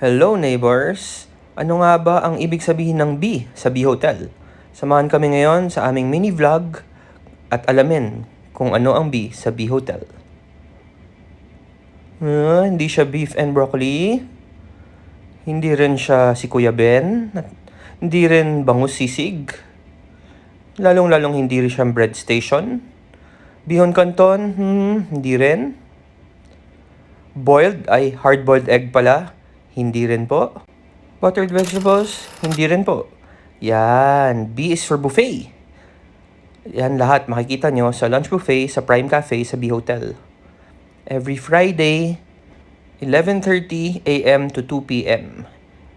Hello neighbors! Ano nga ba ang ibig sabihin ng B sa B Hotel? Samahan kami ngayon sa aming mini vlog at alamin kung ano ang B sa B Hotel. Hindi siya beef and broccoli. Hindi rin siya si Kuya Ben. Hindi rin bangus sisig. Lalong-lalong hindi rin siyang bread station. Bihon canton, hindi rin. Boiled ay hard-boiled egg pala. Hindi rin po. Buttered vegetables? Hindi rin po. Yan. B is for buffet. Yan lahat makikita nyo sa lunch buffet sa Prime Cafe sa B Hotel. Every Friday, 11:30 a.m. to 2 p.m.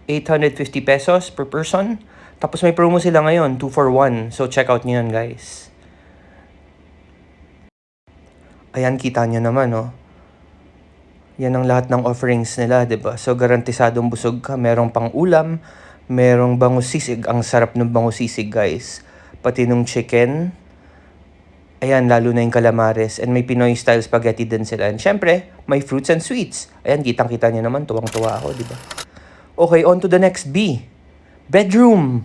850 pesos per person. Tapos may promo sila ngayon, 2 for 1. So check out nyo yan guys. Ayan, kita nyo naman, oh. Yan ang lahat ng offerings nila, 'di ba? So garantisadong busog ka, merong pang-ulam, merong bangus sisig. Ang sarap ng bangus sisig, guys. Pati nung chicken. Ayan, lalo na yung calamares. And may Pinoy style spaghetti din sila. And syempre, may fruits and sweets. Ayan, kitang-kita niyo naman, tuwang-tuwa ako, 'di ba? Okay, on to the next B. Bedroom.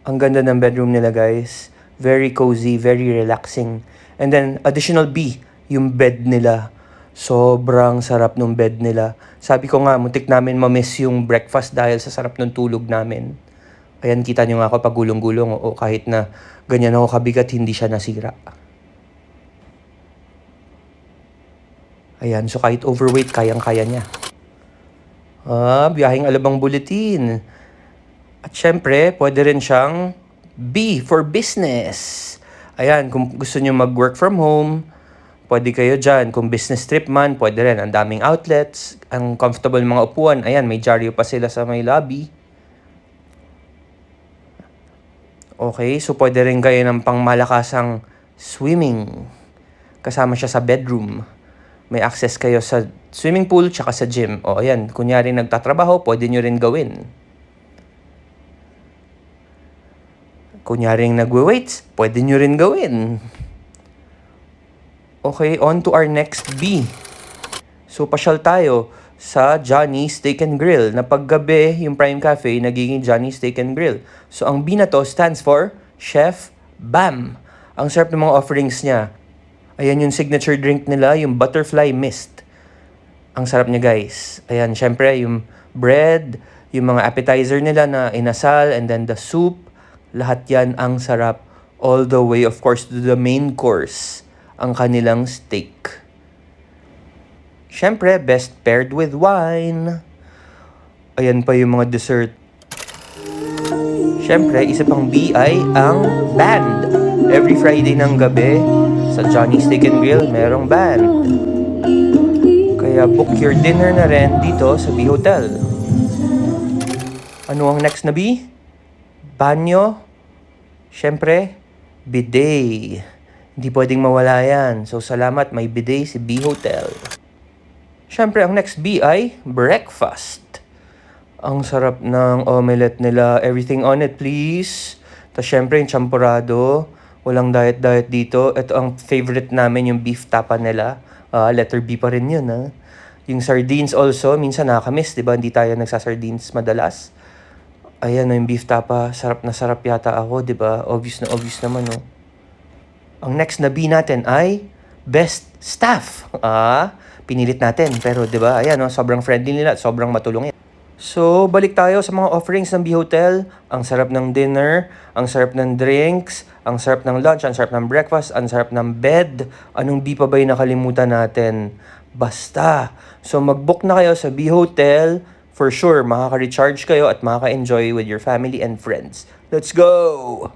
Ang ganda ng bedroom nila, guys. Very cozy, very relaxing. And then additional B, yung bed nila. Sobrang sarap ng bed nila. Sabi ko nga, muntik namin ma-miss yung breakfast dahil sa sarap ng tulog namin. Ayan, kita nyo nga ako pag gulong-gulong. O kahit na ganyan ako kabigat, hindi siya nasira. Ayan, so kahit overweight, kayang-kaya niya. Biyaheng Alabang Bulletin. At syempre, pwede rin siyang B for business. Ayan, kung gusto nyo mag-work from home, pwede kayo dyan. Kung business trip man, pwede rin. Ang daming outlets, ang comfortable mga upuan. Ayan, may dyaryo pa sila sa may lobby. Okay, so pwede rin kayo ng pangmalakasang swimming. Kasama siya sa bedroom. May access kayo sa swimming pool tsaka sa gym. O ayan, kunyari nagtatrabaho, pwede nyo rin gawin. Kunyaring nagwe-weights, pwede nyo rin gawin. Okay, on to our next B. So, pasyal tayo sa Johnny's Steak and Grill. Na paggabi, yung Prime Cafe, nagiging Johnny's Steak and Grill. So, ang B na to stands for Chef Bam. Ang sarap ng mga offerings niya. Ayan yung signature drink nila, yung Butterfly Mist. Ang sarap niya, guys. Ayan, syempre, yung bread, yung mga appetizer nila na inasal, and then the soup. Lahat yan ang sarap. All the way, of course, to the main course. Ang kanilang steak. Syempre, best paired with wine. Ayan pa yung mga dessert. Syempre, isa pang B ay ang band. Every Friday ng gabi, sa Johnny's Steak and Grill, merong band. Kaya book your dinner na rin dito sa B Hotel. Ano ang next na B? Banyo. Syempre, bidet. Hindi pwedeng mawala yan. So, salamat, may bidet si B Hotel. Siyempre, ang next B ay breakfast. Ang sarap ng omelette nila. Everything on it, please. Tapos, siyempre, yung champurado. Walang diet-diet dito. Ito ang favorite namin, yung beef tapa nila. Letter B pa rin yun, ha? Yung sardines also, minsan nakakamiss, di ba? Hindi tayo nagsasardines madalas. Ayan, yung beef tapa. Sarap na sarap yata ako, di ba? Obvious na obvious naman, no? Ang next na B natin ay best staff. Pinilit natin. Pero 'di ba? Ayan, sobrang friendly nila at sobrang matulungin. So, balik tayo sa mga offerings ng B Hotel. Ang sarap ng dinner, ang sarap ng drinks, ang sarap ng lunch, ang sarap ng breakfast, ang sarap ng bed. Anong B pa ba yung nakalimutan natin? Basta. So, mag-book na kayo sa B Hotel. For sure, makaka-recharge kayo at makaka-enjoy with your family and friends. Let's go!